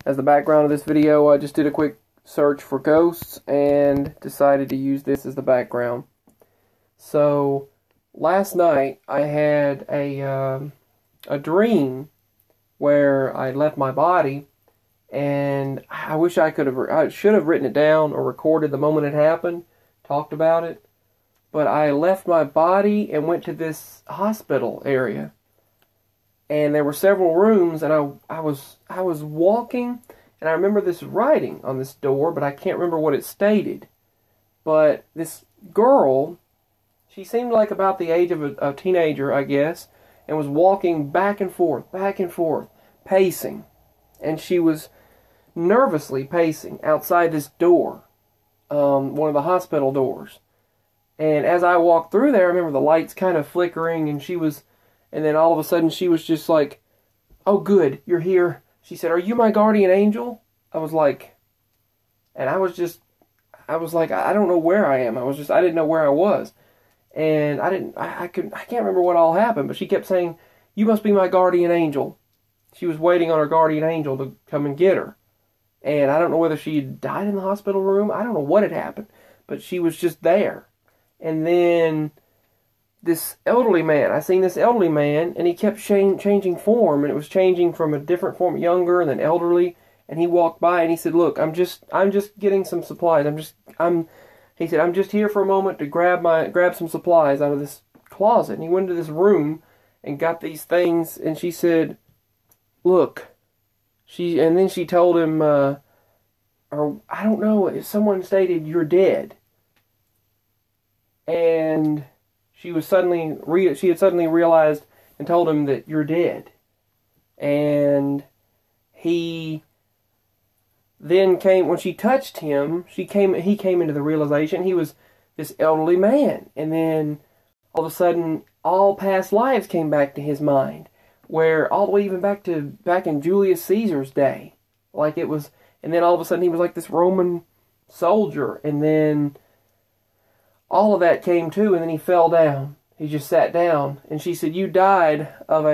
As the background of this video, I just did a quick search for ghosts and decided to use this as the background. So, last night I had a dream where I left my body, and I wish I should have written it down or recorded the moment it happened, talked about it. But I left my body and went to this hospital area. And there were several rooms, and I was walking, and I remember this writing on this door, but I can't remember what it stated. But this girl, she seemed like about the age of a teenager, I guess, and was walking back and forth, pacing. And she was nervously pacing outside this door, one of the hospital doors. And as I walked through there, I remember the lights kind of flickering, and then all of a sudden she was just like, "Oh good, you're here." She said, "Are you my guardian angel?" I was like, I was like, I don't know where I am. I didn't know where I was. And I can't remember what all happened, but she kept saying, "You must be my guardian angel." She was waiting on her guardian angel to come and get her. And I don't know whether she had died in the hospital room. I don't know what had happened, but she was just there. And then this elderly man, I seen this elderly man, and he kept changing form, and it was changing from a different form, younger and then elderly. And he walked by and he said, "Look, I'm just getting some supplies. He said, I'm just here for a moment to grab some supplies out of this closet." And he went into this room and got these things, and she said, "Look," and then she told him, or I don't know, someone stated, "You're dead." And she had suddenly realized and told him that you're dead. And he then came, when she touched him, he came into the realization he was this elderly man. And then all of a sudden, all past lives came back to his mind, where all the way even back in Julius Caesar's day, like it was. And then all of a sudden he was like this Roman soldier, and then all of that came too, and then he fell down. He just sat down, and she said, "You died of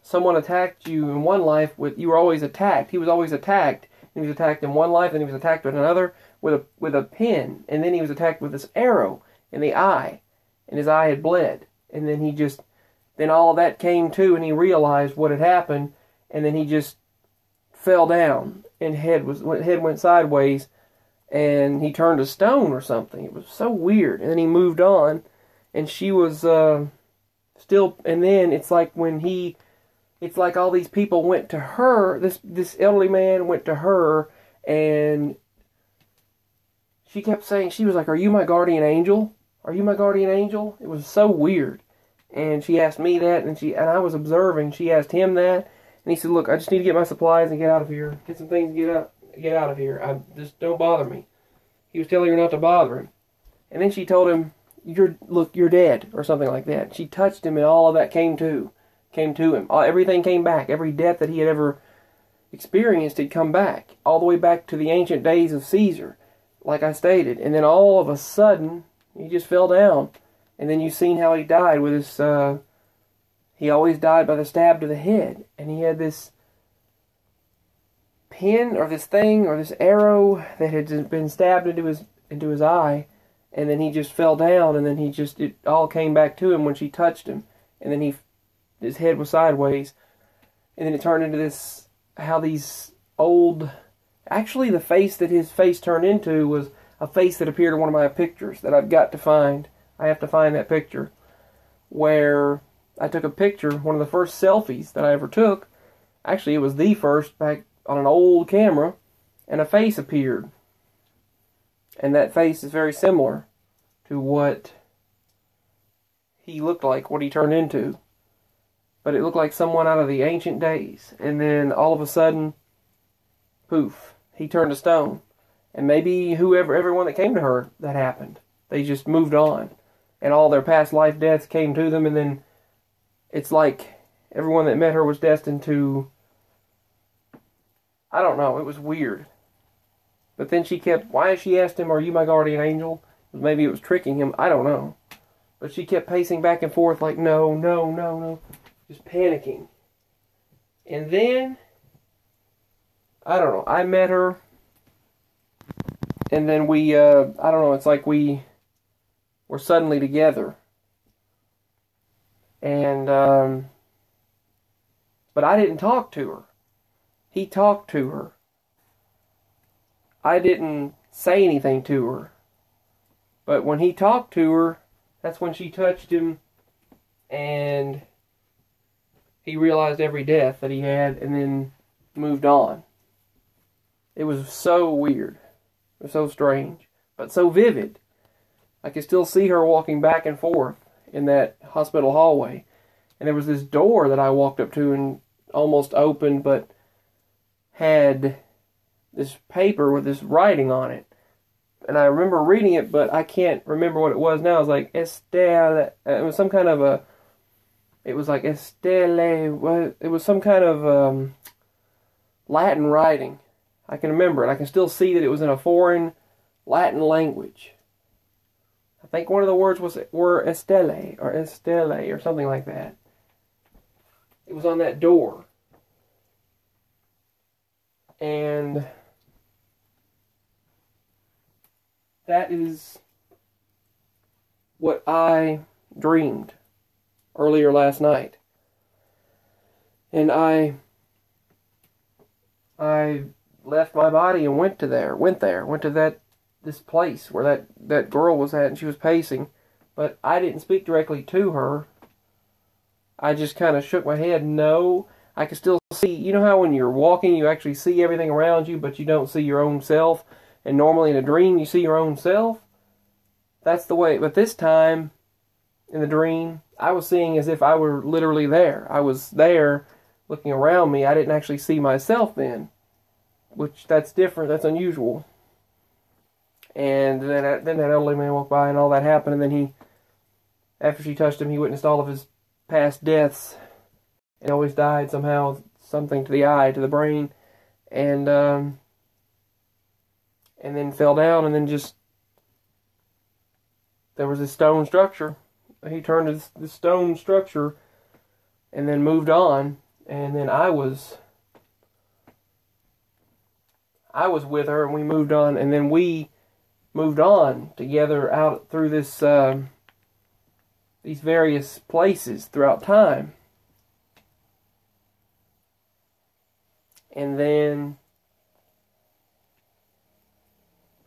someone attacked you in one life you were always attacked." He was always attacked. And he was attacked in one life, then he was attacked in another with a pin, and then he was attacked with this arrow in the eye, and his eye had bled. And then all of that came too, and he realized what had happened, and then he just fell down, and head went sideways, and he turned to stone or something. It was so weird. And then he moved on, and she was still. And then it's like it's like all these people went to her. This elderly man went to her, and she kept saying, she was like, "Are you my guardian angel? Are you my guardian angel?" It was so weird. And she asked me that, and I was observing. She asked him that, and he said, "Look, I just need to get my supplies and get out of here. Get some things and get out of here. Just don't bother me." He was telling her not to bother him. And then she told him, "You're dead," or something like that. She touched him, and all of that came to him. Everything came back. Every death that he had ever experienced had come back, all the way back to the ancient days of Caesar, like I stated. And then all of a sudden, he just fell down. And then you seen how he died with his. He always died by the stab to the head, and he had this pin or this thing or this arrow that had been stabbed into his eye, and then he just fell down, and then it all came back to him when she touched him, and then his head was sideways, and then it turned into this, how these old, actually the face that his face turned into was a face that appeared in one of my pictures that I've got to find. I have to find that picture, where I took a picture, one of the first selfies that I ever took. Actually, it was the first, back on an old camera, and a face appeared. And that face is very similar to what he looked like, what he turned into. But it looked like someone out of the ancient days. And then all of a sudden, poof, he turned to stone. And maybe everyone that came to her, that happened. They just moved on. And all their past life deaths came to them, and then it's like everyone that met her was destined to, I don't know, it was weird. But then why she asked him, "Are you my guardian angel?" Maybe it was tricking him, I don't know. But she kept pacing back and forth like, "No, no, no, no," just panicking. And then I don't know. I met her, and then we, I don't know, it's like we were suddenly together. And, but I didn't talk to her. He talked to her. I didn't say anything to her. But when he talked to her, that's when she touched him, and he realized every death that he had, and then moved on. It was so weird. It was so strange, but so vivid. I could still see her walking back and forth in that hospital hallway. And there was this door that I walked up to and almost opened, but had this paper with this writing on it. And I remember reading it, but I can't remember what it was now. It was like, Estelle. It was some kind of a... It was like, Estelle... It was some kind of Latin writing. I can remember it. I can still see that it was in a foreign Latin language. I think one of the words were Estelle or something like that. It was on that door. And that is what I dreamed earlier last night. And I left my body and went to this place where that girl was at, and she was pacing. But I didn't speak directly to her. I just kind of shook my head no. I could still see, you know how when you're walking you actually see everything around you, but you don't see your own self? And normally in a dream you see your own self? That's the way, but this time in the dream I was seeing as if I were literally there. I was there looking around me. I didn't actually see myself then. Which, that's different, that's unusual. And then that elderly man walked by and all that happened, and then after she touched him, he witnessed all of his past deaths, and always died somehow, something to the eye, to the brain, and then fell down, and then just, there was this stone structure. He turned to this stone structure, and then moved on, and then I was with her, and we moved on, and then we moved on together out through this these various places throughout time. And then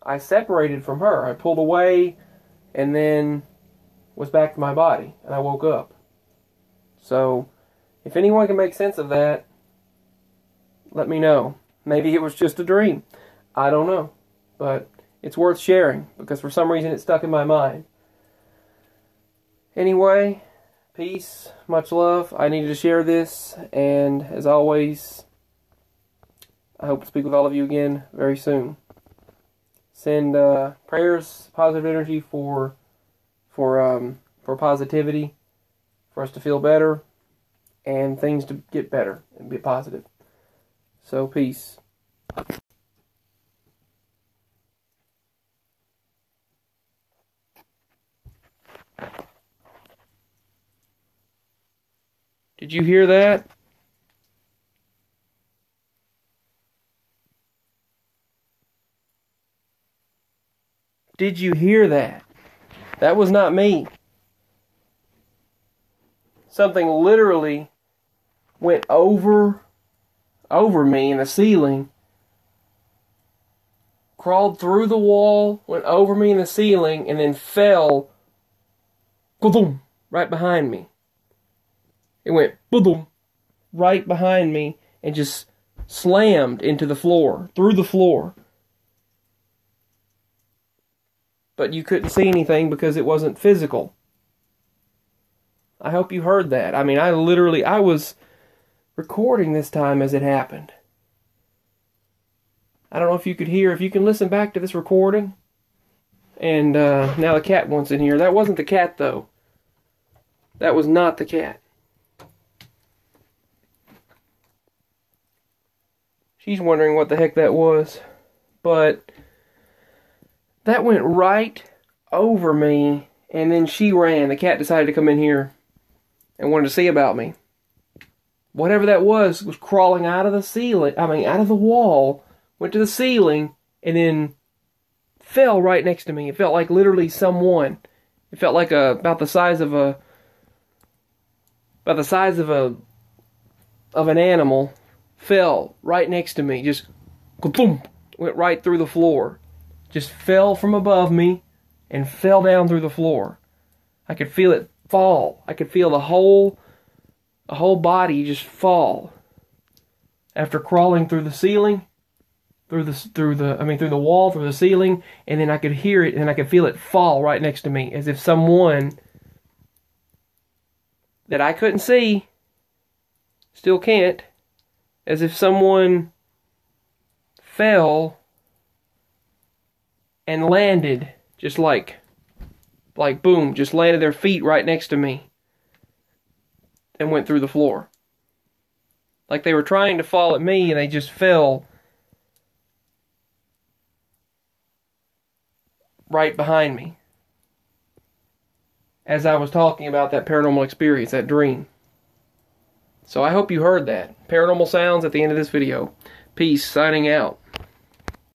I separated from her. I pulled away and then was back to my body, and I woke up. So if anyone can make sense of that, let me know. Maybe it was just a dream. I don't know. But it's worth sharing, because for some reason it stuck in my mind. Anyway, peace, much love. I needed to share this, and as always, I hope to speak with all of you again very soon. Send prayers, positive energy for positivity, for us to feel better, and things to get better and be positive. So, peace. Did you hear that? Did you hear that? That was not me. Something literally went over me in the ceiling, crawled through the wall, went over me in the ceiling, and then fell, boom, right behind me. It went boom, right behind me, and just slammed into the floor, through the floor. But you couldn't see anything because it wasn't physical. I hope you heard that. I mean, I was recording this time as it happened. I don't know if you could hear, if you can listen back to this recording. And now the cat wants in here. That wasn't the cat, though. That was not the cat. She's wondering what the heck that was. But that went right over me, and then she ran. The cat decided to come in here and wanted to see about me. whatever that was crawling out of the ceiling, out of the wall, went to the ceiling, and then fell right next to me. It felt like literally someone. It felt like about the size of an animal fell right next to me. Just boom, went right through the floor. Just fell from above me and fell down through the floor. I could feel it fall. I could feel the whole body just fall. After crawling through the ceiling, through the wall, through the ceiling, and then I could hear it, and I could feel it fall right next to me, as if someone that I couldn't see, still can't, as if someone fell and landed, just like boom, just landed their feet right next to me and went through the floor. Like they were trying to fall at me, and they just fell right behind me as I was talking about that paranormal experience, that dream. So I hope you heard that. Paranormal sounds at the end of this video. Peace, signing out.